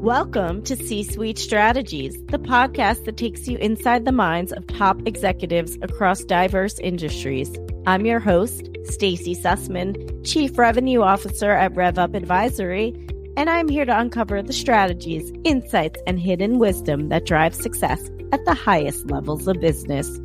Welcome to C-Suite Strategies, the podcast that takes you inside the minds of top executives across diverse industries. I'm your host, Stacie Sussman, Chief Revenue Officer at RevUp Advisory, and I'm here to uncover the strategies, insights, and hidden wisdom that drive success at the highest levels of business.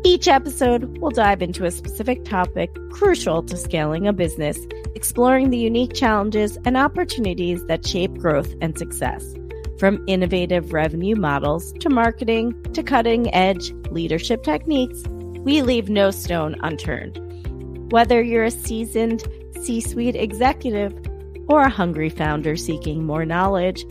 Each episode will dive into a specific topic crucial to scaling a business, exploring the unique challenges and opportunities that shape growth and success. From innovative revenue models to marketing to cutting-edge leadership techniques, we leave no stone unturned. Whether you're a seasoned C-suite executive or a hungry founder seeking more knowledge,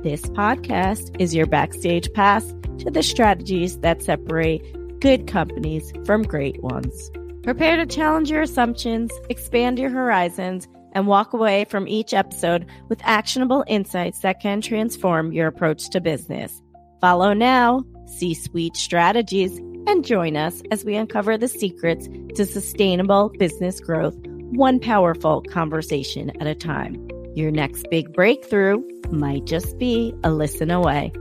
this podcast is your backstage pass to the strategies that separate good companies from great ones. Prepare to challenge your assumptions, expand your horizons, and walk away from each episode with actionable insights that can transform your approach to business. Follow now, C-Suite Strategies, and join us as we uncover the secrets to sustainable business growth, one powerful conversation at a time. Your next big breakthrough might just be a listen away.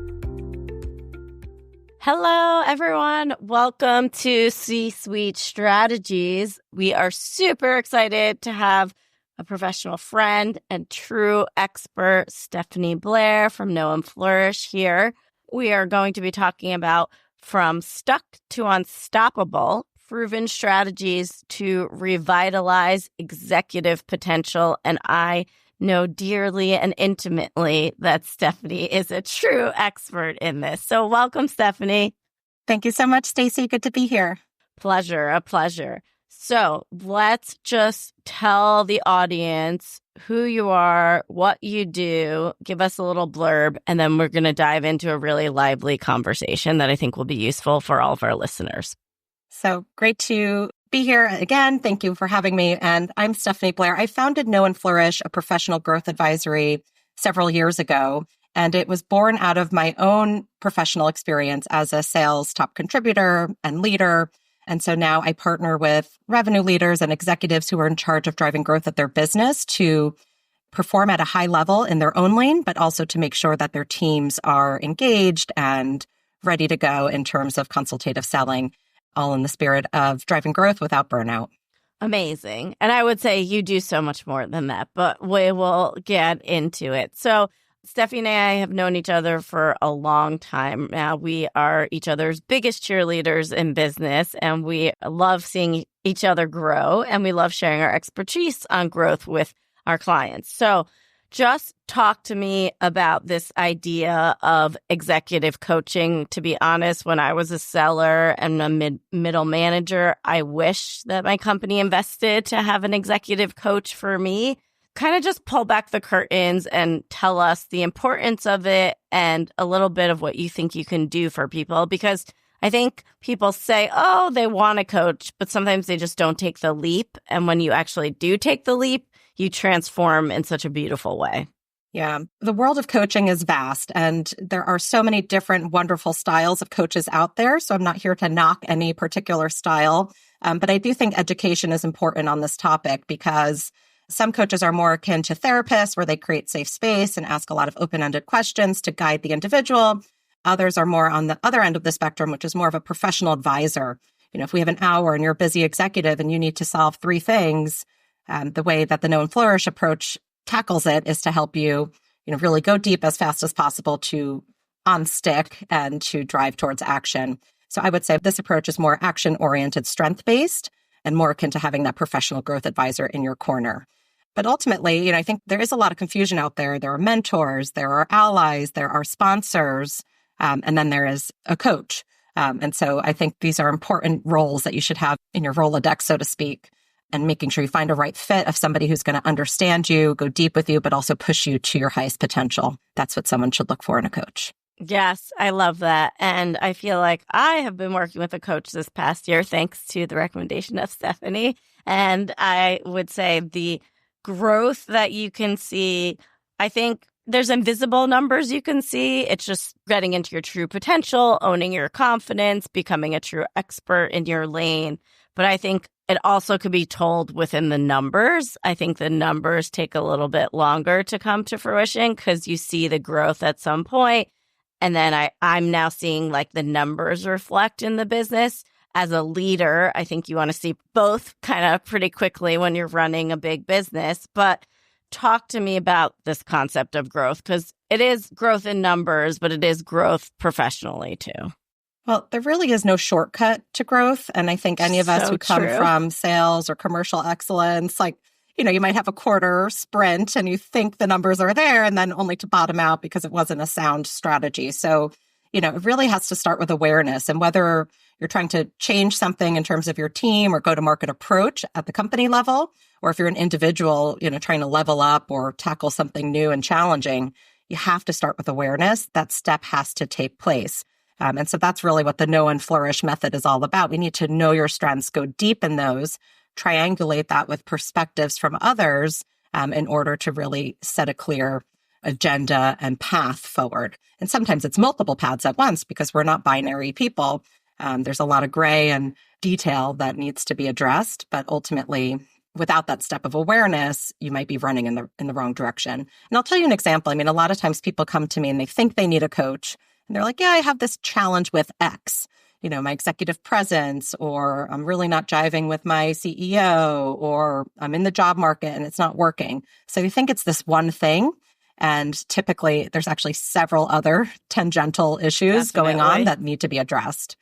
Hello, everyone. Welcome to C-Suite Strategies. We are super excited to have a professional friend and true expert, Stacie Blair from Flourish here. We are going to be talking about from stuck to unstoppable, proven strategies to revitalize executive potential. And I know dearly and intimately that Stacie is a true expert in this. So welcome, Stacie. Thank you so much, Stacie. Good to be here. Pleasure, a pleasure. So let's just tell the audience who you are, what you do, give us a little blurb, and then we're going to dive into a really lively conversation that I think will be useful for all of our listeners. So great to be here again. Thank you for having me. And I'm Stacie Blair. I founded Flourish, a professional growth advisory, several years ago. And it was born out of my own professional experience as a sales top contributor and leader. And so now I partner with revenue leaders and executives who are in charge of driving growth at their business to perform at a high level in their own lane, but also to make sure that their teams are engaged and ready to go in terms of consultative selling, all in the spirit of driving growth without burnout. Amazing. And I would say you do so much more than that, but we will get into it. So Stacie and I have known each other for a long time now. We are each other's biggest cheerleaders in business, and we love seeing each other grow, and we love sharing our expertise on growth with our clients. So just talk to me about this idea of executive coaching. To be honest, when I was a seller and a middle manager, I wish that my company invested to have an executive coach for me. Kind of just pull back the curtains and tell us the importance of it and a little bit of what you think you can do for people. Because I think people say, oh, they want a coach, but sometimes they just don't take the leap. And when you actually do take the leap, you transform in such a beautiful way. Yeah. The world of coaching is vast, and there are so many different wonderful styles of coaches out there. So I'm not here to knock any particular style. But I do think education is important on this topic because some coaches are more akin to therapists where they create safe space and ask a lot of open-ended questions to guide the individual. Others are more on the other end of the spectrum, which is more of a professional advisor. You know, if we have an hour and you're a busy executive and you need to solve three things, the way that the Flourish approach tackles it is to help you, really go deep as fast as possible to on stick and to drive towards action. So I would say this approach is more action-oriented, strength-based, and more akin to having that professional growth advisor in your corner. But ultimately, I think there is a lot of confusion out there. There are mentors, there are allies, there are sponsors, and then there is a coach. And so I think these are important roles that you should have in your Rolodex, so to speak, and making sure you find a right fit of somebody who's going to understand you, go deep with you, but also push you to your highest potential. That's what someone should look for in a coach. Yes, I love that. And I feel like I have been working with a coach this past year, thanks to the recommendation of Stacie. And I would say the growth that you can see, I think there's invisible numbers you can see. It's just getting into your true potential, owning your confidence, becoming a true expert in your lane. But I think it also could be told within the numbers. I think the numbers take a little bit longer to come to fruition because you see the growth at some point. And then I'm now seeing like the numbers reflect in the business. As a leader, I think you want to see both kind of pretty quickly when you're running a big business. But talk to me about this concept of growth, because it is growth in numbers, but it is growth professionally too. Well, there really is no shortcut to growth. And I think any of us who come from sales or commercial excellence, like, you might have a quarter sprint and you think the numbers are there and then only to bottom out because it wasn't a sound strategy. So, it really has to start with awareness, and whether you're trying to change something in terms of your team or go-to-market approach at the company level, or if you're an individual, trying to level up or tackle something new and challenging, you have to start with awareness. That step has to take place. And so that's really what the know and flourish method is all about. We need to know your strengths, go deep in those, triangulate that with perspectives from others in order to really set a clear agenda and path forward. And sometimes it's multiple paths at once because we're not binary people. There's a lot of gray and detail that needs to be addressed, but ultimately, without that step of awareness, you might be running in the wrong direction. And I'll tell you an example. I mean, a lot of times people come to me and they think they need a coach, and they're like, yeah, I have this challenge with X, my executive presence, or I'm really not jiving with my CEO, or I'm in the job market and it's not working. So you think it's this one thing. And typically, there's actually several other tangential issues going on that need to be addressed.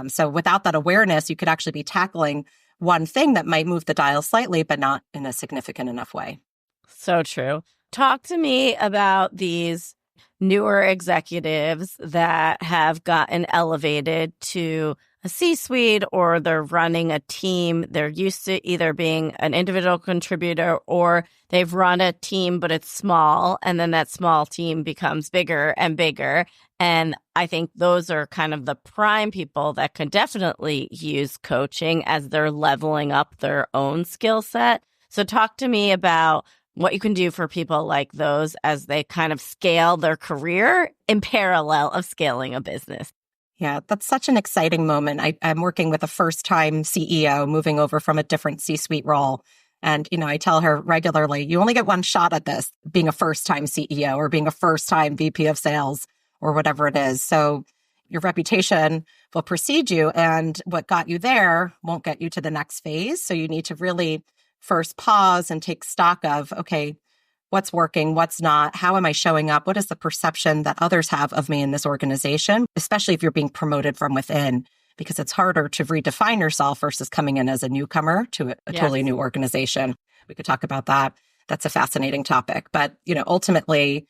So without that awareness, you could actually be tackling one thing that might move the dial slightly, but not in a significant enough way. So true. Talk to me about these newer executives that have gotten elevated to a C-suite, or they're running a team. They're used to either being an individual contributor or they've run a team, but it's small. And then that small team becomes bigger and bigger. And I think those are kind of the prime people that can definitely use coaching as they're leveling up their own skill set. So talk to me about what you can do for people like those as they kind of scale their career in parallel of scaling a business. Yeah, that's such an exciting moment. I'm working with a first-time CEO moving over from a different C-suite role. And, I tell her regularly, you only get one shot at this, being a first-time CEO or being a first-time VP of sales or whatever it is. So your reputation will precede you, and what got you there won't get you to the next phase. So you need to really first pause and take stock of, okay, what's working, what's not, how am I showing up, what is the perception that others have of me in this organization, especially if you're being promoted from within, because it's harder to redefine yourself versus coming in as a newcomer to a totally new organization. We could talk about that. That's a fascinating topic. But, ultimately,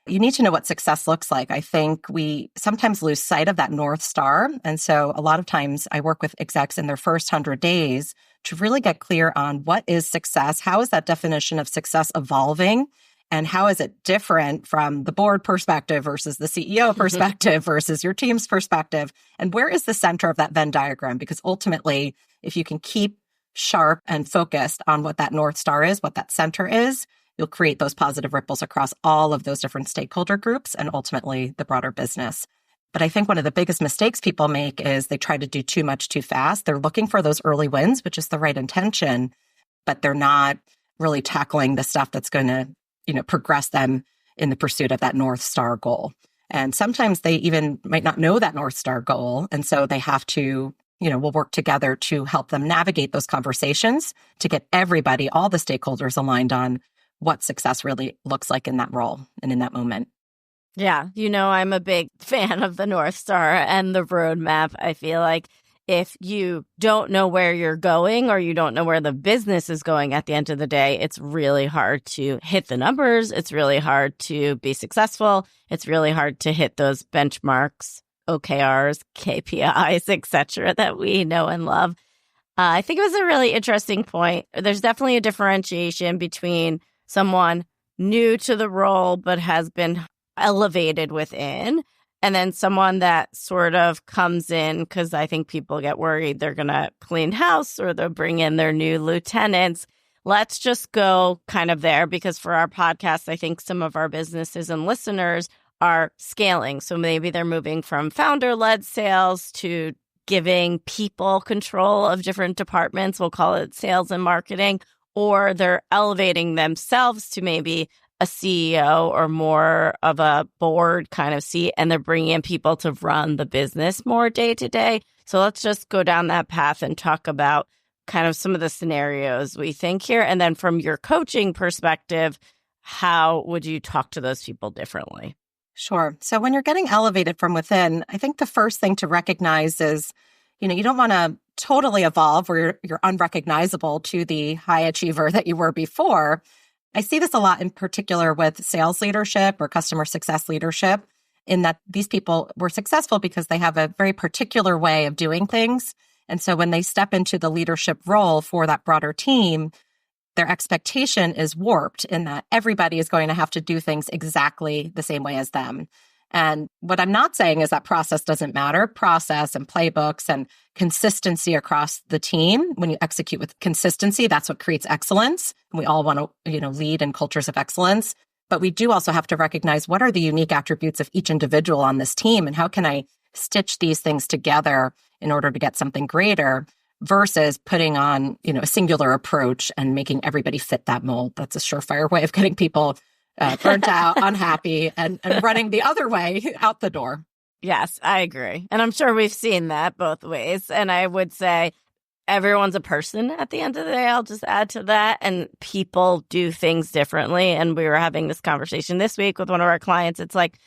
you need to know what success looks like. I think we sometimes lose sight of that North Star. And so a lot of times I work with execs in their first 100 days to really get clear on what is success, how is that definition of success evolving, and how is it different from the board perspective versus the CEO perspective versus your team's perspective, and where is the center of that Venn diagram? Because ultimately, if you can keep sharp and focused on what that North Star is, what that center is, you'll create those positive ripples across all of those different stakeholder groups and ultimately the broader business. But I think one of the biggest mistakes people make is they try to do too much too fast. They're looking for those early wins, which is the right intention, but they're not really tackling the stuff that's going to, progress them in the pursuit of that North Star goal. And sometimes they even might not know that North Star goal. And so they have to, we'll work together to help them navigate those conversations to get everybody, all the stakeholders aligned on what success really looks like in that role and in that moment. Yeah, I'm a big fan of the North Star and the roadmap. I feel like if you don't know where you're going or you don't know where the business is going at the end of the day, it's really hard to hit the numbers. It's really hard to be successful. It's really hard to hit those benchmarks, OKRs, KPIs, etc., that we know and love. I think it was a really interesting point. There's definitely a differentiation between someone new to the role but has been elevated within, and then someone that sort of comes in because I think people get worried they're going to clean house or they'll bring in their new lieutenants. Let's just go kind of there, because for our podcast, I think some of our businesses and listeners are scaling. So maybe they're moving from founder-led sales to giving people control of different departments, we'll call it sales and marketing, or they're elevating themselves to maybe a CEO or more of a board kind of seat, and they're bringing in people to run the business more day to day. So let's just go down that path and talk about kind of some of the scenarios we think here. And then from your coaching perspective, how would you talk to those people differently? Sure. So when you're getting elevated from within, I think the first thing to recognize is, you don't want to totally evolve where you're unrecognizable to the high achiever that you were before. I see this a lot in particular with sales leadership or customer success leadership, in that these people were successful because they have a very particular way of doing things. And so when they step into the leadership role for that broader team, their expectation is warped in that everybody is going to have to do things exactly the same way as them. And what I'm not saying is that process doesn't matter. Process and playbooks and consistency across the team. When you execute with consistency, that's what creates excellence. And we all want to, lead in cultures of excellence. But we do also have to recognize what are the unique attributes of each individual on this team, and how can I stitch these things together in order to get something greater, versus putting on, a singular approach and making everybody fit that mold. That's a surefire way of getting people burnt out, unhappy, and running the other way out the door. Yes, I agree. And I'm sure we've seen that both ways. And I would say everyone's a person at the end of the day. I'll just add to that. And people do things differently. And we were having this conversation this week with one of our clients. It's like,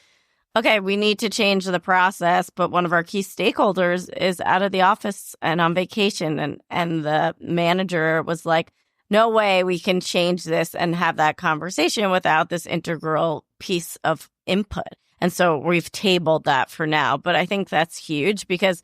okay, we need to change the process, but one of our key stakeholders is out of the office and on vacation. And the manager was like, no way we can change this and have that conversation without this integral piece of input. And so we've tabled that for now. But I think that's huge, because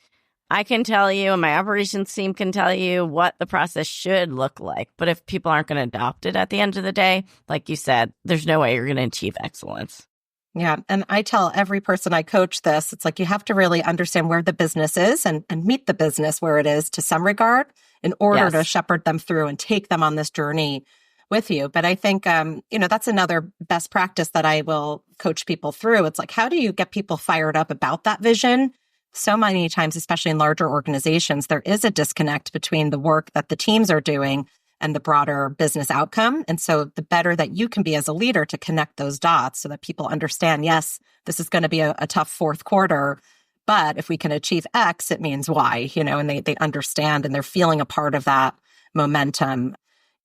I can tell you and my operations team can tell you what the process should look like. But if people aren't going to adopt it at the end of the day, like you said, there's no way you're going to achieve excellence. Yeah. And I tell every person I coach this, it's like you have to really understand where the business is and meet the business where it is to some regard in order to shepherd them through and take them on this journey with you. But I think, that's another best practice that I will coach people through. It's like, how do you get people fired up about that vision? So many times, especially in larger organizations, there is a disconnect between the work that the teams are doing and the broader business outcome. And so the better that you can be as a leader to connect those dots so that people understand, yes, this is going to be a tough fourth quarter, but if we can achieve X, it means Y, and they understand and they're feeling a part of that momentum.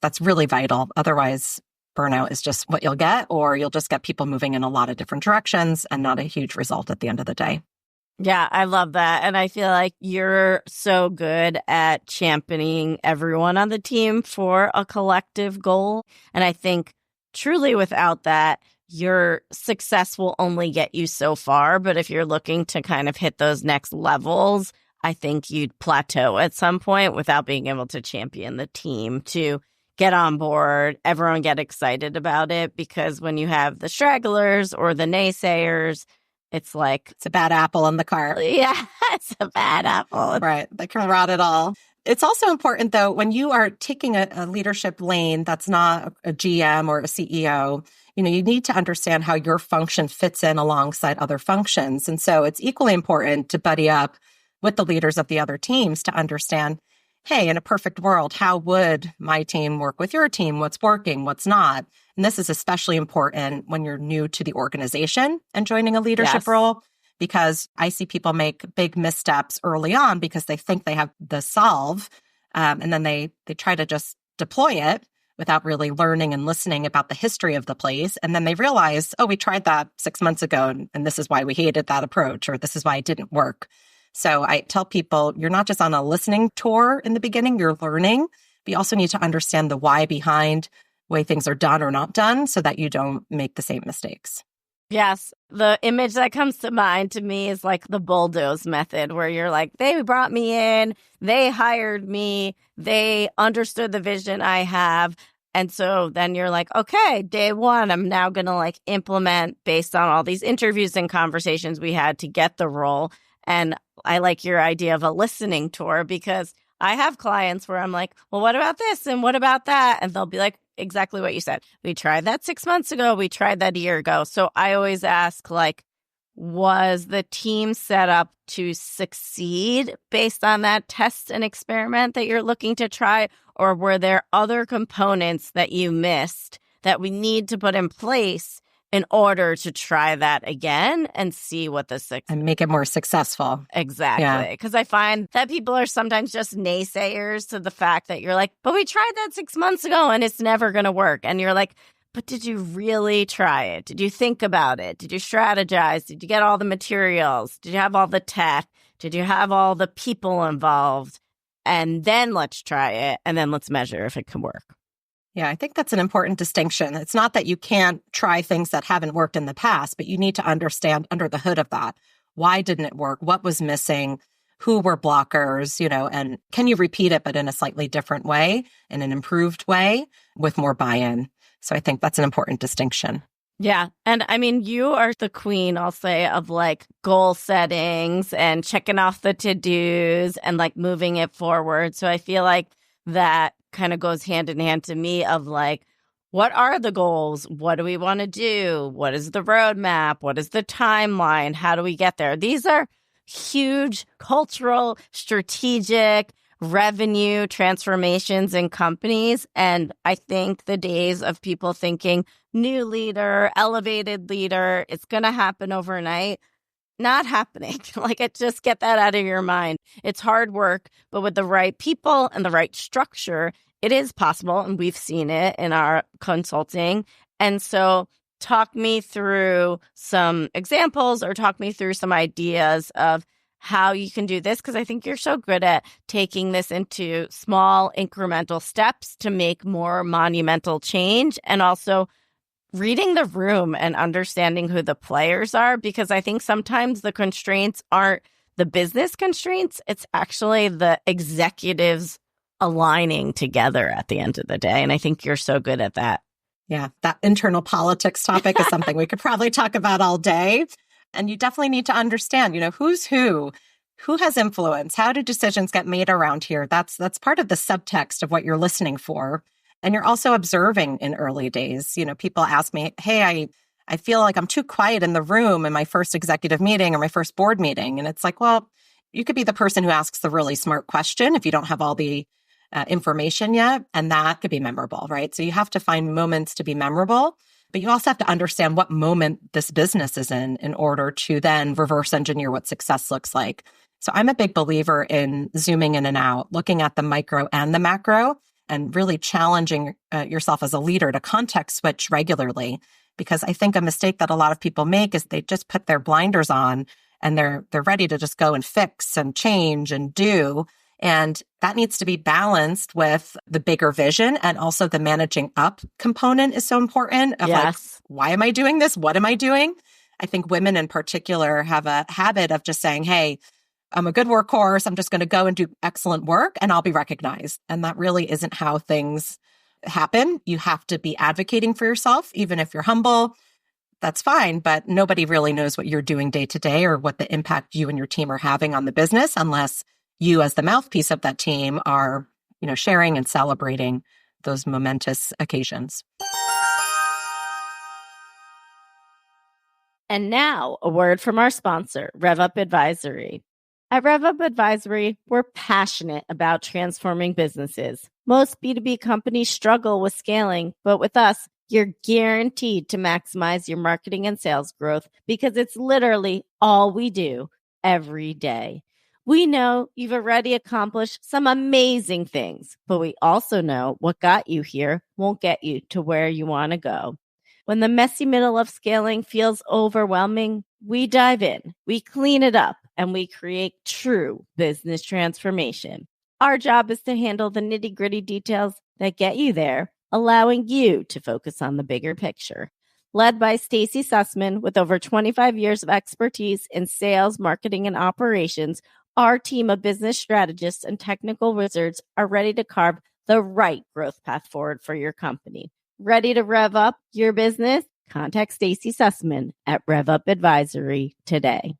That's really vital. Otherwise, burnout is just what you'll get, or you'll just get people moving in a lot of different directions and not a huge result at the end of the day. Yeah, I love that. And I feel like you're so good at championing everyone on the team for a collective goal. And I think truly without that, your success will only get you so far. But if you're looking to kind of hit those next levels, I think you'd plateau at some point without being able to champion the team to get on board, everyone get excited about it. Because when you have the stragglers or the naysayers, it's like, it's a bad apple in the cart. Yeah, it's a bad apple. Right. They can rot it all. It's also important, though, when you are taking a leadership lane that's not a GM or a CEO, you need to understand how your function fits in alongside other functions. And so it's equally important to buddy up with the leaders of the other teams to understand, hey, in a perfect world, how would my team work with your team? What's working? What's not? And this is especially important when you're new to the organization and joining a leadership role, because I see people make big missteps early on because they think they have the solve, and then they try to just deploy it without really learning and listening about the history of the place. And then they realize, oh, we tried that 6 months ago, and this is why we hated that approach, or this is why it didn't work. So I tell people, you're not just on a listening tour in the beginning, you're learning. But you also need to understand the why behind way things are done or not done so that you don't make the same mistakes. Yes. The image that comes to mind to me is like the bulldoze method, where you're like, they brought me in, they hired me, they understood the vision I have. And so then you're like, okay, day one, I'm now going to like implement based on all these interviews and conversations we had to get the role. And I like your idea of a listening tour, because I have clients where I'm like, well, what about this? And what about that? And they'll be like, exactly what you said. We tried that 6 months ago. We tried that a year ago. So I always ask, like, Was the team set up to succeed based on that test and experiment that you're looking to try? Or were there other components that you missed that we need to put in place in order to try that again and see what the and make it more successful? Exactly. Because I find that people are sometimes just naysayers to the fact that you're like, but we tried that 6 months ago and it's never going to work. And you're like, but did you really try it? Did you think about it? Did you strategize? Did you get all the materials? Did you have all the tech? Did you have all the people involved? And then let's try it. And then let's measure if it can work. Yeah, I think that's an important distinction. It's not that you can't try things that haven't worked in the past, but you need to understand under the hood of that. Why didn't it work? What was missing? Who were blockers? And can you repeat it, but in a slightly different way, in an improved way with more buy-in? So I think that's an important distinction. Yeah. And I mean, you are the queen, I'll say, of like goal settings and checking off the to-dos and like moving it forward. So I feel like that kind of goes hand in hand to me of like, what are the goals? What do we want to do? What is the roadmap? What is the timeline? How do we get there? These are huge cultural, strategic, revenue transformations in companies. And I think the days of people thinking new leader, elevated leader, it's going to happen overnight, not happening. Just get that out of your mind. It's hard work, but with the right people and the right structure, it is possible. And we've seen it in our consulting. And so talk me through some examples or talk me through some ideas of how you can do this, because I think you're so good at taking this into small incremental steps to make more monumental change, and also reading the room and understanding who the players are, because I think sometimes the constraints aren't the business constraints. It's actually the executives aligning together at the end of the day. And I think you're so good at that. Yeah, that internal politics topic is something we could probably talk about all day. And you definitely need to understand, who's who has influence, how do decisions get made around here? That's part of the subtext of what you're listening for. And you're also observing in early days. People ask me, hey, I feel like I'm too quiet in the room in my first executive meeting or my first board meeting. And it's like, well, you could be the person who asks the really smart question if you don't have all the information yet. And that could be memorable, right? So you have to find moments to be memorable. But you also have to understand what moment this business is in order to then reverse engineer what success looks like. So I'm a big believer in zooming in and out, looking at the micro and the macro, and really challenging yourself as a leader to context switch regularly. Because I think a mistake that a lot of people make is they just put their blinders on and they're ready to just go and fix and change and do. And that needs to be balanced with the bigger vision, and also the managing up component is so important of Yes. why am I doing this? What am I doing? I think women in particular have a habit of just saying, hey, I'm a good workhorse. I'm just going to go and do excellent work and I'll be recognized. And that really isn't how things happen. You have to be advocating for yourself, even if you're humble. That's fine, but nobody really knows what you're doing day to day or what the impact you and your team are having on the business unless you as the mouthpiece of that team are, sharing and celebrating those momentous occasions. And now a word from our sponsor, RevUp Advisory. At RevUp Advisory, we're passionate about transforming businesses. Most B2B companies struggle with scaling, but with us, you're guaranteed to maximize your marketing and sales growth because it's literally all we do every day. We know you've already accomplished some amazing things, but we also know what got you here won't get you to where you want to go. When the messy middle of scaling feels overwhelming, we dive in, we clean it up, and we create true business transformation. Our job is to handle the nitty-gritty details that get you there, allowing you to focus on the bigger picture. Led by Stacie Sussman, with over 25 years of expertise in sales, marketing, and operations, our team of business strategists and technical wizards are ready to carve the right growth path forward for your company. Ready to rev up your business? Contact Stacie Sussman at RevUp Advisory today.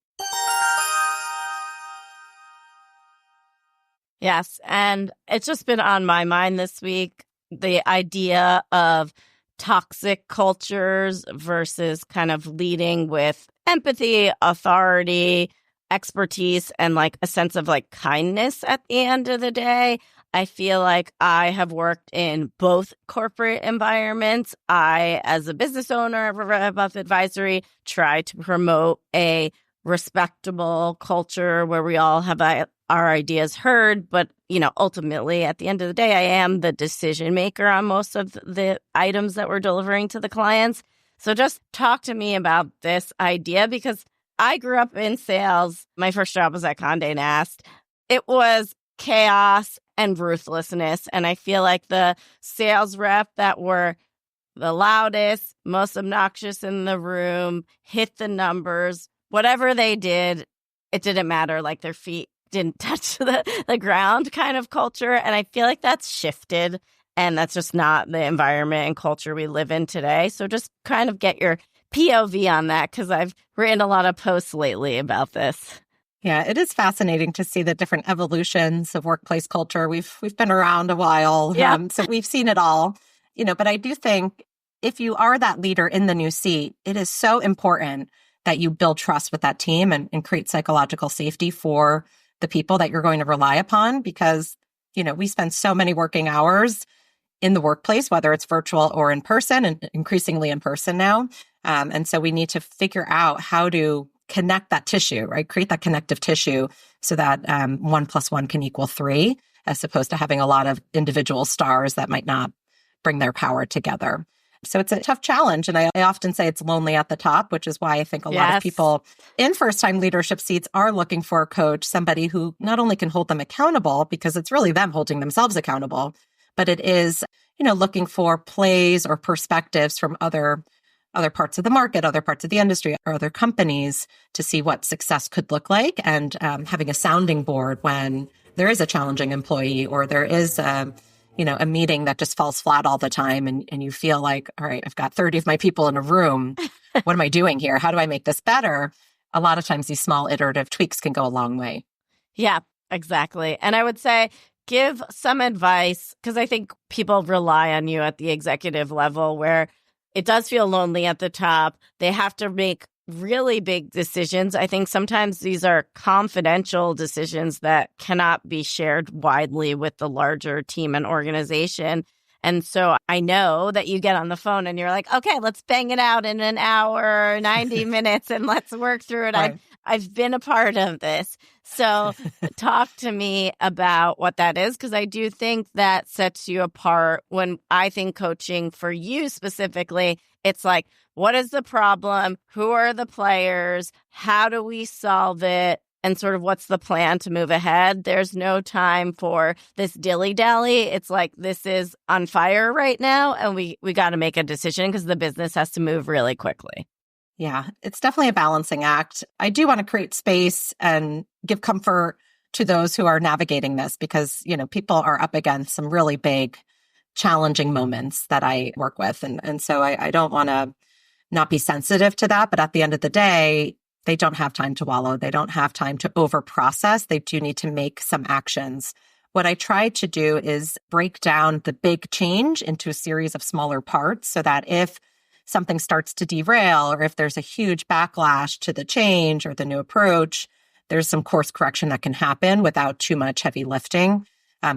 Yes, and it's just been on my mind this week, the idea of toxic cultures versus kind of leading with empathy, authority, expertise, and like a sense of like kindness at the end of the day. I feel like I have worked in both corporate environments. I, as a business owner of Rev Advisory, try to promote a respectable culture where we all have our ideas heard. But, ultimately, at the end of the day, I am the decision maker on most of the items that we're delivering to the clients. So just talk to me about this idea, because I grew up in sales. My first job was at Condé Nast. It was chaos and ruthlessness. And I feel like the sales rep that were the loudest, most obnoxious in the room, hit the numbers, whatever they did, it didn't matter. Like their feet didn't touch the ground kind of culture. And I feel like that's shifted. And that's just not the environment and culture we live in today. So just kind of get your POV on that, because I've written a lot of posts lately about this. Yeah, it is fascinating to see the different evolutions of workplace culture. We've been around a while, so we've seen it all. But I do think if you are that leader in the new seat, it is so important that you build trust with that team and create psychological safety for the people that you're going to rely upon, because, we spend so many working hours in the workplace, whether it's virtual or in person, and increasingly in person now. And so we need to figure out how to connect that tissue, right? Create that connective tissue so that 1 + 1 can equal 3, as opposed to having a lot of individual stars that might not bring their power together. So it's a tough challenge. And I often say it's lonely at the top, which is why I think a lot of people in first-time leadership seats are looking for a coach, somebody who not only can hold them accountable, because it's really them holding themselves accountable, but it is, looking for plays or perspectives from other parts of the market, other parts of the industry, or other companies to see what success could look like, and having a sounding board when there is a challenging employee, or there is a meeting that just falls flat all the time, and you feel like, all right, I've got 30 of my people in a room. What am I doing here? How do I make this better? A lot of times these small iterative tweaks can go a long way. Yeah, exactly. And I would say, give some advice, because I think people rely on you at the executive level where it does feel lonely at the top. They have to make really big decisions. I think sometimes these are confidential decisions that cannot be shared widely with the larger team and organization. And so I know that you get on the phone and you're like, okay, let's bang it out in an hour, 90 minutes, and let's work through it. Right. I've been a part of this. So talk to me about what that is, because I do think that sets you apart. When I think coaching for you specifically, it's like, what is the problem? Who are the players? How do we solve it? And sort of what's the plan to move ahead? There's no time for this dilly-dally. It's like, this is on fire right now, and we got to make a decision because the business has to move really quickly. Yeah, it's definitely a balancing act. I do want to create space and give comfort to those who are navigating this, because, people are up against some really big, challenging moments that I work with. And so I don't want to not be sensitive to that. But at the end of the day, they don't have time to wallow. They don't have time to over-process. They do need to make some actions. What I try to do is break down the big change into a series of smaller parts, so that if something starts to derail, or if there's a huge backlash to the change or the new approach, there's some course correction that can happen without too much heavy lifting.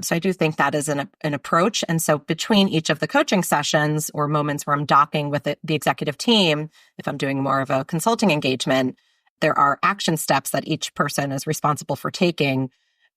So I do think that is an approach. And so between each of the coaching sessions or moments where I'm docking with the executive team, if I'm doing more of a consulting engagement, there are action steps that each person is responsible for taking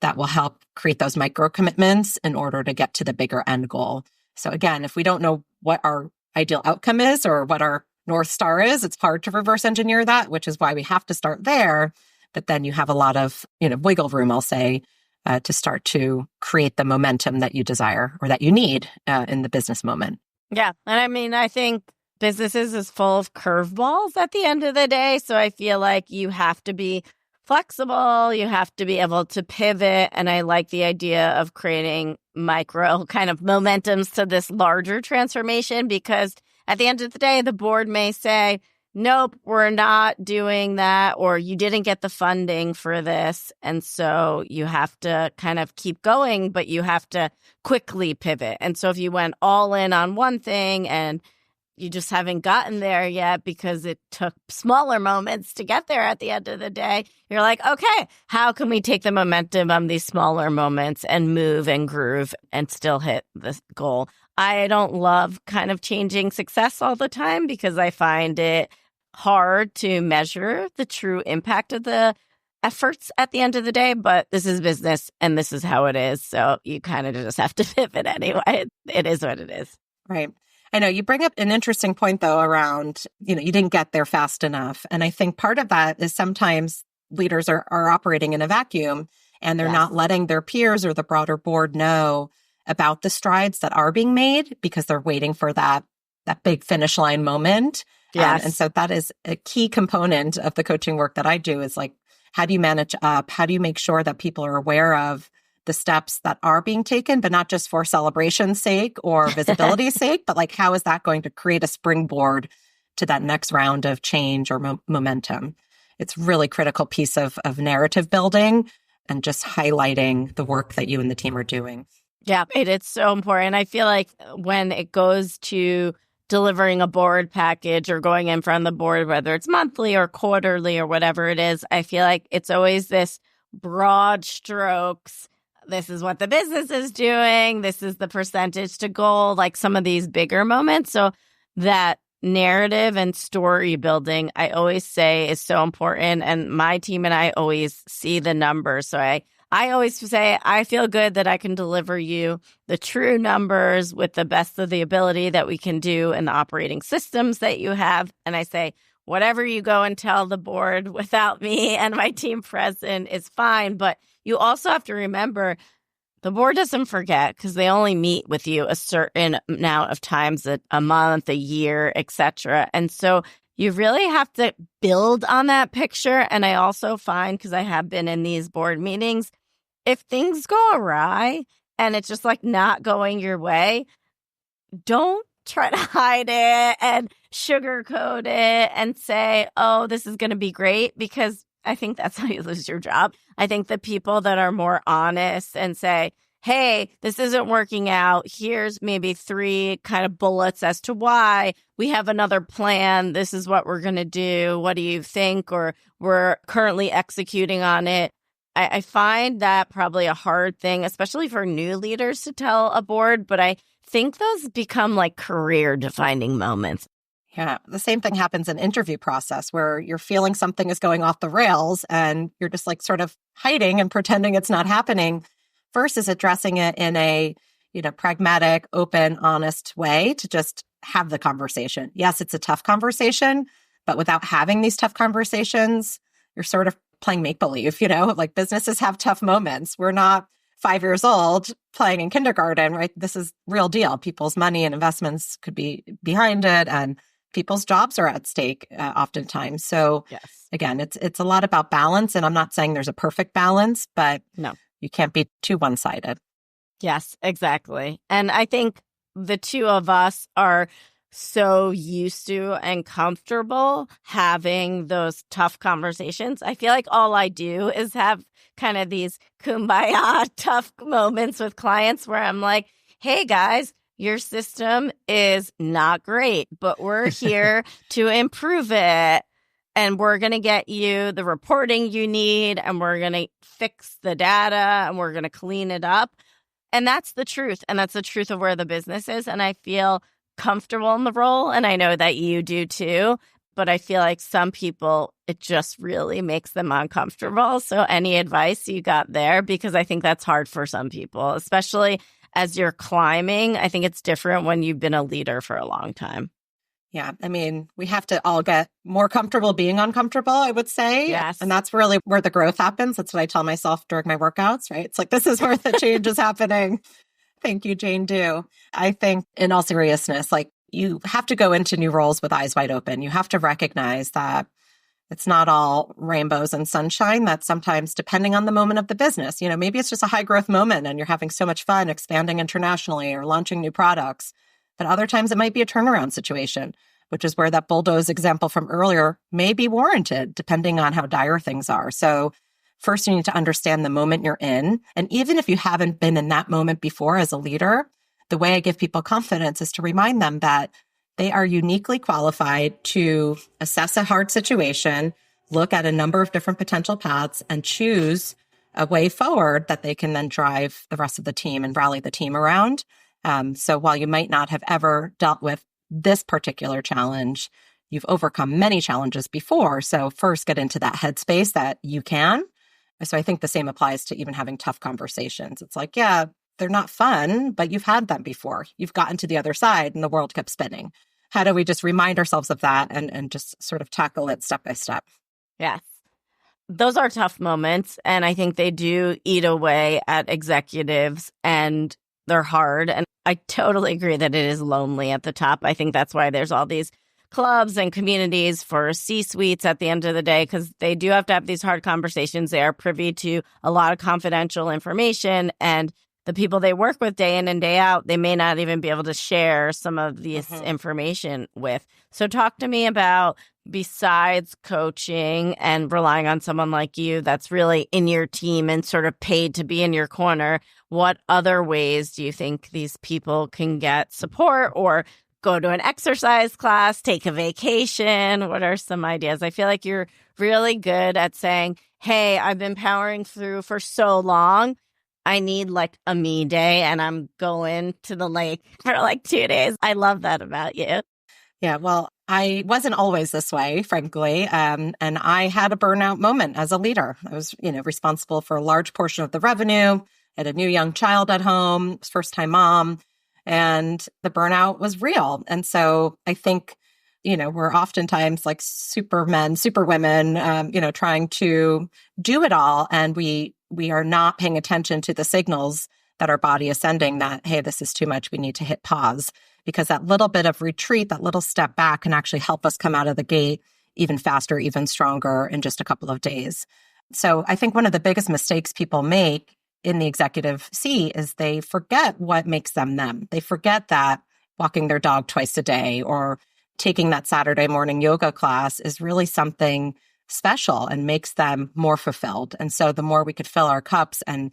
that will help create those micro commitments in order to get to the bigger end goal. So again, if we don't know what our ideal outcome is or what our North Star is, it's hard to reverse engineer that, which is why we have to start there. But then you have a lot of, wiggle room, I'll say, to start to create the momentum that you desire or that you need in the business moment. Yeah. And I mean, I think businesses is full of curveballs at the end of the day. So I feel like you have to be flexible. You have to be able to pivot. And I like the idea of creating micro kind of momentums to this larger transformation, because at the end of the day, the board may say, nope, we're not doing that, or you didn't get the funding for this. And so you have to kind of keep going, but you have to quickly pivot. And so if you went all in on one thing and you just haven't gotten there yet because it took smaller moments to get there at the end of the day. You're like, okay, how can we take the momentum on these smaller moments and move and groove and still hit the goal? I don't love kind of changing success all the time because I find it hard to measure the true impact of the efforts at the end of the day, but this is business and this is how it is. So you kind of just have to pivot anyway. It is what it is. Right. I know you bring up an interesting point, though, around, you didn't get there fast enough. And I think part of that is sometimes leaders are operating in a vacuum and they're not letting their peers or the broader board know about the strides that are being made because they're waiting for that big finish line moment. Yes. And so that is a key component of the coaching work that I do is like, how do you manage up? How do you make sure that people are aware of the steps that are being taken, but not just for celebration's sake or visibility's sake, but like, how is that going to create a springboard to that next round of change or momentum? It's really critical piece of narrative building and just highlighting the work that you and the team are doing. Yeah, it's so important. I feel like when it goes to delivering a board package or going in front of the board, whether it's monthly or quarterly or whatever it is, I feel like it's always this broad strokes. This is what the business is doing. This is the percentage to goal, like some of these bigger moments. So that narrative and story building, I always say is so important. And my team and I always see the numbers. So I always say, I feel good that I can deliver you the true numbers with the best of the ability that we can do in the operating systems that you have. And I say, whatever you go and tell the board without me and my team present is fine. But you also have to remember the board doesn't forget because they only meet with you a certain amount of times a month, a year, etc. And so you really have to build on that picture. And I also find, because I have been in these board meetings, if things go awry and it's just like not going your way, don't try to hide it and sugarcoat it and say, oh, this is going to be great, because I think that's how you lose your job. I think the people that are more honest and say, hey, this isn't working out. Here's maybe 3 kind of bullets as to why. We have another plan. This is what we're going to do. What do you think? Or we're currently executing on it. I find that probably a hard thing, especially for new leaders to tell a board, but I think those become like career defining moments. Yeah. The same thing happens in interview process where you're feeling something is going off the rails and you're just like sort of hiding and pretending it's not happening versus addressing it in a, pragmatic, open, honest way to just have the conversation. Yes, it's a tough conversation, but without having these tough conversations, you're sort of playing make-believe, like businesses have tough moments. We're not 5 years old playing in kindergarten, right? This is real deal. People's money and investments could be behind it and people's jobs are at stake oftentimes. So again, it's a lot about balance. And I'm not saying there's a perfect balance, but no, you can't be too one-sided. Yes, exactly. And I think the two of us are so used to and comfortable having those tough conversations. I feel like all I do is have kind of these kumbaya tough moments with clients where I'm like, hey guys, your system is not great, but we're here to improve it. And we're going to get you the reporting you need, and we're going to fix the data, and we're going to clean it up. And that's the truth. And that's the truth of where the business is. And I feel comfortable in the role. And I know that you do too. But I feel like some people, it just really makes them uncomfortable. So any advice you got there? Because I think that's hard for some people, especially as you're climbing. I think it's different when you've been a leader for a long time. Yeah. I mean, we have to all get more comfortable being uncomfortable, I would say. Yes. And that's really where the growth happens. That's what I tell myself during my workouts, right? It's like, this is where the change is happening. Thank you, Jane Do. I think in all seriousness, like you have to go into new roles with eyes wide open. You have to recognize that it's not all rainbows and sunshine. That sometimes, depending on the moment of the business, maybe it's just a high growth moment and you're having so much fun expanding internationally or launching new products. But other times it might be a turnaround situation, which is where that bulldoze example from earlier may be warranted, depending on how dire things are. So first, you need to understand the moment you're in. And even if you haven't been in that moment before as a leader, the way I give people confidence is to remind them that They are uniquely qualified to assess a hard situation, look at a number of different potential paths, and choose a way forward that they can then drive the rest of the team and rally the team around. So while you might not have ever dealt with this particular challenge, you've overcome many challenges before. So first get into that headspace that you can. So I think the same applies to even having tough conversations. It's like, yeah, they're not fun, but you've had them before. You've gotten to the other side and the world kept spinning. How do we just remind ourselves of that and just sort of tackle it step by step? Yes. Those are tough moments. And I think they do eat away at executives and they're hard. And I totally agree that it is lonely at the top. I think that's why there's all these clubs and communities for C-suites at the end of the day, because they do have to have these hard conversations. They are privy to a lot of confidential information, and the people they work with day in and day out, they may not even be able to share some of this information with. So talk to me about, besides coaching and relying on someone like you that's really in your team and sort of paid to be in your corner, what other ways do you think these people can get support or go to an exercise class, take a vacation? What are some ideas? I feel like you're really good at saying, hey, I've been powering through for so long. I need like a me day and I'm going to the lake for like 2 days. I love that about you. Yeah, well, I wasn't always this way, frankly. And I had a burnout moment as a leader. I was, responsible for a large portion of the revenue, had a new young child at home, first-time mom. And the burnout was real. And so I think, we're oftentimes like supermen, superwomen, trying to do it all. And we are not paying attention to the signals that our body is sending that, hey, this is too much. We need to hit pause, because that little bit of retreat, that little step back can actually help us come out of the gate even faster, even stronger in just a couple of days. So I think one of the biggest mistakes people make in the executive seat is they forget what makes them them. They forget that walking their dog twice a day or taking that Saturday morning yoga class is really something special and makes them more fulfilled. And so the more we could fill our cups and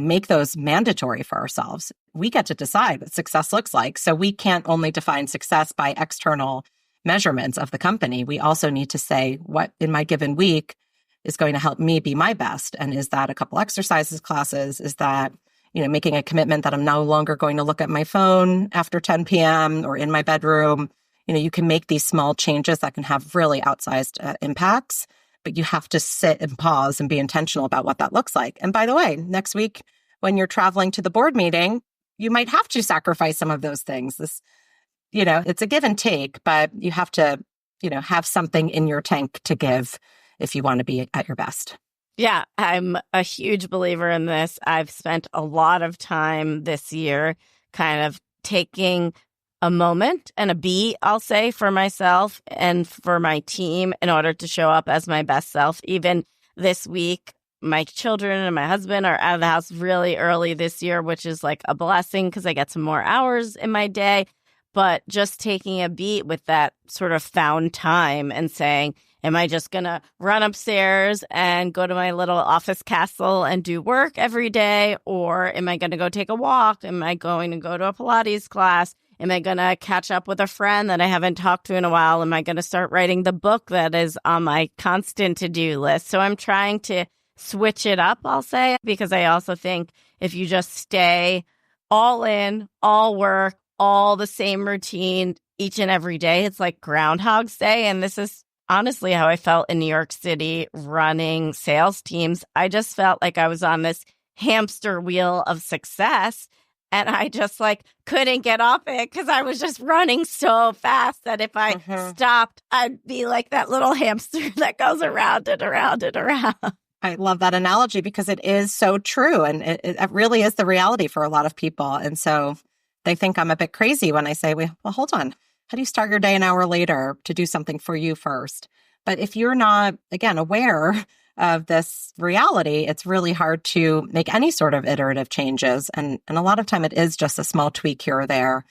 make those mandatory for ourselves, we get to decide what success looks like. So we can't only define success by external measurements of the company. We also need to say what in my given week is going to help me be my best. And is that a couple exercises classes? Is that, making a commitment that I'm no longer going to look at my phone after 10 p.m. or in my bedroom? You can make these small changes that can have really outsized impacts, but you have to sit and pause and be intentional about what that looks like. And by the way, next week, when you're traveling to the board meeting, you might have to sacrifice some of those things. It's a give and take, but you have to, have something in your tank to give if you want to be at your best. Yeah, I'm a huge believer in this. I've spent a lot of time this year kind of taking a moment and a beat, I'll say, for myself and for my team in order to show up as my best self. Even this week, my children and my husband are out of the house really early this year, which is like a blessing because I get some more hours in my day. But just taking a beat with that sort of found time and saying, am I just going to run upstairs and go to my little office castle and do work every day? Or am I going to go take a walk? Am I going to go to a Pilates class? Am I going to catch up with a friend that I haven't talked to in a while? Am I going to start writing the book that is on my constant to-do list? So I'm trying to switch it up, I'll say, because I also think if you just stay all in, all work, all the same routine each and every day, it's like Groundhog's Day. And this is honestly how I felt in New York City running sales teams. I just felt like I was on this hamster wheel of success. And I just couldn't get off it because I was just running so fast that if I stopped, I'd be like that little hamster that goes around and around and around. I love that analogy because it is so true. And it really is the reality for a lot of people. And so they think I'm a bit crazy when I say, well, hold on. How do you start your day an hour later to do something for you first? But if you're not, again, aware of this reality, it's really hard to make any sort of iterative changes. And a lot of time it is just a small tweak here or there.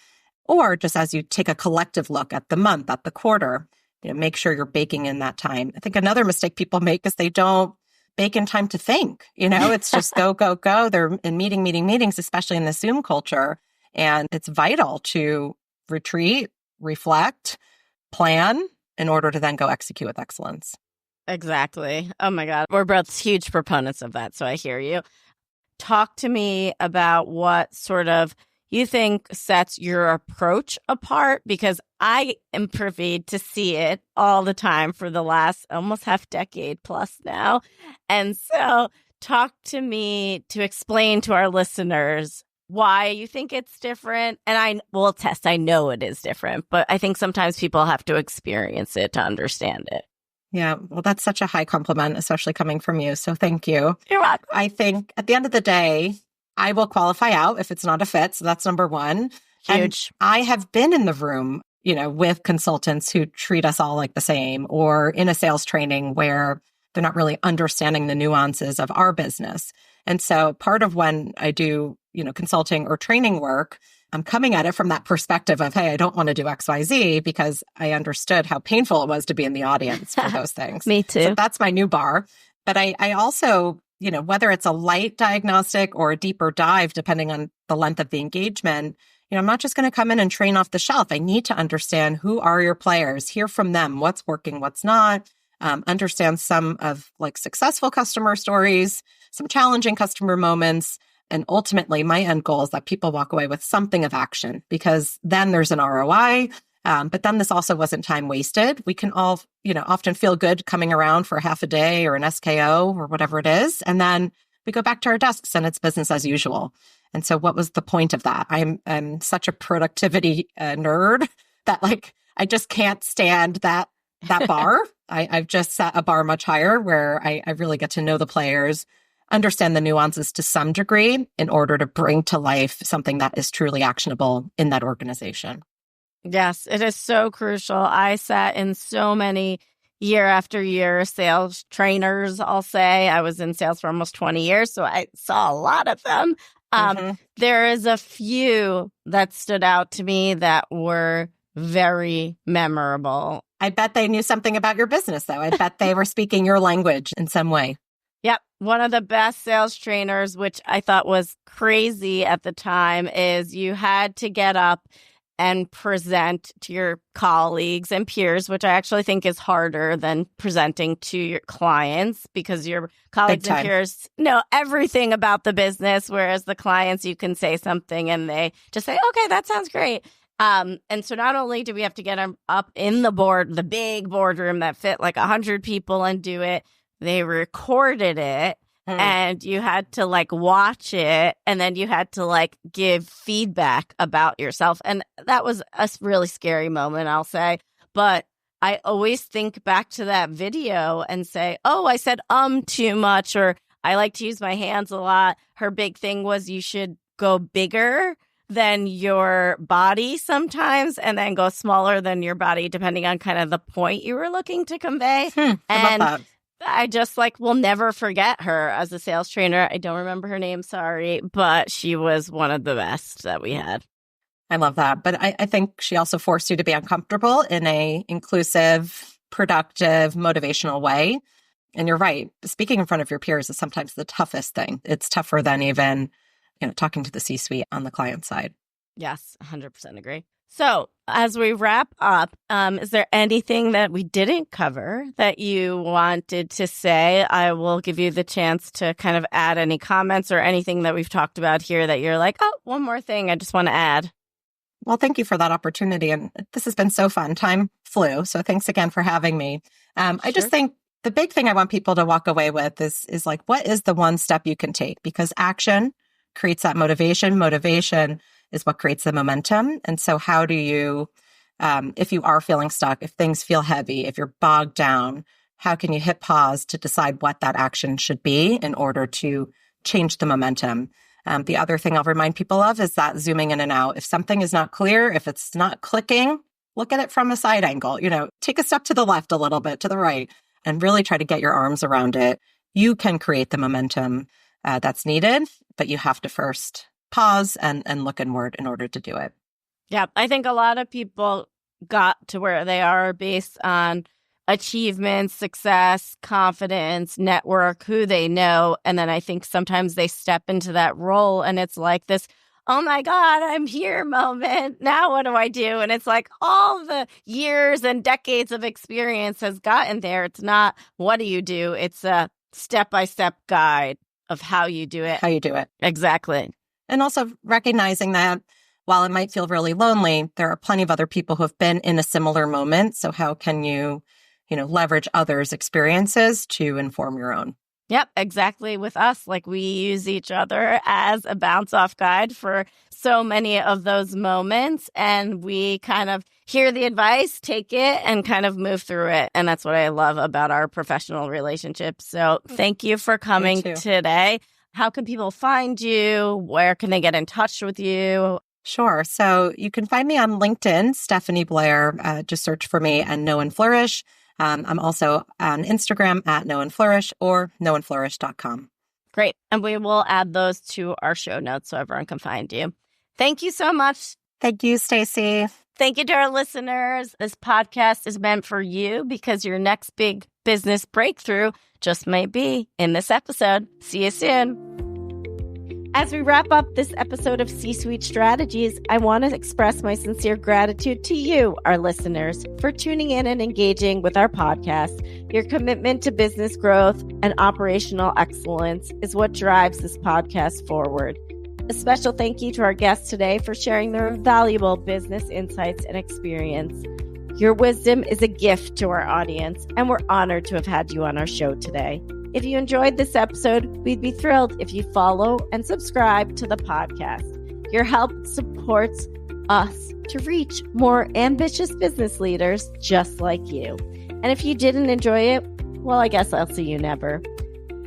Or just as you take a collective look at the month, at the quarter, make sure you're baking in that time. I think another mistake people make is they don't bake in time to think. It's just go, go, go. They're in meetings, especially in the Zoom culture. And it's vital to retreat, reflect, plan in order to then go execute with excellence. Exactly. Oh my God. We're both huge proponents of that. So I hear you. Talk to me about what sort of you think sets your approach apart, because I am privy to see it all the time for the last almost half decade plus now. And so talk to me to explain to our listeners why you think it's different. And I will attest, I know it is different, but I think sometimes people have to experience it to understand it. Yeah, well, that's such a high compliment, especially coming from you. So thank you. You're welcome. I think at the end of the day, I will qualify out if it's not a fit. So that's number one. Huge. And I have been in the room, with consultants who treat us all like the same, or in a sales training where they're not really understanding the nuances of our business. And so part of when I do, consulting or training work, I'm coming at it from that perspective of, hey, I don't want to do X, Y, Z, because I understood how painful it was to be in the audience for those things. Me too. So that's my new bar. But I also, whether it's a light diagnostic or a deeper dive, depending on the length of the engagement, I'm not just going to come in and train off the shelf. I need to understand who are your players, hear from them, what's working, what's not, understand some of successful customer stories, some challenging customer moments. And ultimately, my end goal is that people walk away with something of action, because then there's an ROI. But then this also wasn't time wasted. We can all, often feel good coming around for half a day or an SKO or whatever it is. And then we go back to our desks and it's business as usual. And so what was the point of that? I'm such a productivity nerd that I just can't stand that bar. I've just set a bar much higher where I really get to know the players, understand the nuances to some degree in order to bring to life something that is truly actionable in that organization. Yes, it is so crucial. I sat in so many year after year sales trainers, I'll say. I was in sales for almost 20 years, so I saw a lot of them. There is a few that stood out to me that were very memorable. I bet they knew something about your business, though. I bet they were speaking your language in some way. Yep. One of the best sales trainers, which I thought was crazy at the time, is you had to get up and present to your colleagues and peers, which I actually think is harder than presenting to your clients, because your colleagues and peers know everything about the business, whereas the clients, you can say something and they just say, okay, that sounds great. And so not only do we have to get them up in the big boardroom that fit 100 people and do it, they recorded it. And you had to watch it, and then you had to give feedback about yourself. And that was a really scary moment, I'll say. But I always think back to that video and say, oh, I said too much, or I like to use my hands a lot. Her big thing was you should go bigger than your body sometimes, and then go smaller than your body, depending on kind of the point you were looking to convey. And I just will never forget her as a sales trainer. I don't remember her name, sorry, but she was one of the best that we had. I love that. But I think she also forced you to be uncomfortable in a inclusive, productive, motivational way. And you're right. Speaking in front of your peers is sometimes the toughest thing. It's tougher than even, talking to the C-suite on the client side. Yes, 100% agree. So as we wrap up, is there anything that we didn't cover that you wanted to say? I will give you the chance to kind of add any comments or anything that we've talked about here that you're one more thing I just want to add. Well, thank you for that opportunity. And this has been so fun. Time flew. So thanks again for having me. I just think the big thing I want people to walk away with is what is the one step you can take? Because action creates that motivation. Motivation is what creates the momentum. And so how do you, if you are feeling stuck, if things feel heavy, if you're bogged down, how can you hit pause to decide what that action should be in order to change the momentum? The other thing I'll remind people of is that zooming in and out. If something is not clear, if it's not clicking, look at it from a side angle. Take a step to the left, a little bit to the right, and really try to get your arms around it. You can create the momentum that's needed, but you have to first pause and look inward in order to do it. Yeah, I think a lot of people got to where they are based on achievements, success, confidence, network, who they know. And then I think sometimes they step into that role and it's like this oh my God, I'm here moment. Now what do I do? And it's like all the years and decades of experience has gotten there. It's not what do you do? It's a step-by-step guide of how you do it. How you do it. Exactly. And also recognizing that while it might feel really lonely, there are plenty of other people who have been in a similar moment. So how can you, leverage others' experiences to inform your own? Yep, exactly. With us, like we use each other as a bounce off guide for so many of those moments. And we kind of hear the advice, take it, and kind of move through it. And that's what I love about our professional relationship. So thank you for coming today. How can people find you? Where can they get in touch with you? Sure. So you can find me on LinkedIn, Stephanie Blair. Just search for me and Know and Flourish. I'm also on Instagram at Know and Flourish or knowandflourish.com. Great. And we will add those to our show notes so everyone can find you. Thank you so much. Thank you, Stacie. Thank you to our listeners. This podcast is meant for you because your next big business breakthrough just might be in this episode. See you soon. As we wrap up this episode of C-Suite Strategies, I want to express my sincere gratitude to you, our listeners, for tuning in and engaging with our podcast. Your commitment to business growth and operational excellence is what drives this podcast forward. A special thank you to our guests today for sharing their valuable business insights and experience. Your wisdom is a gift to our audience, and we're honored to have had you on our show today. If you enjoyed this episode, we'd be thrilled if you follow and subscribe to the podcast. Your help supports us to reach more ambitious business leaders just like you. And if you didn't enjoy it, well, I guess I'll see you never.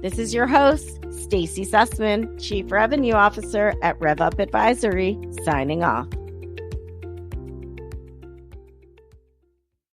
This is your host, Stacie Sussman, Chief Revenue Officer at RevUp Advisory, signing off.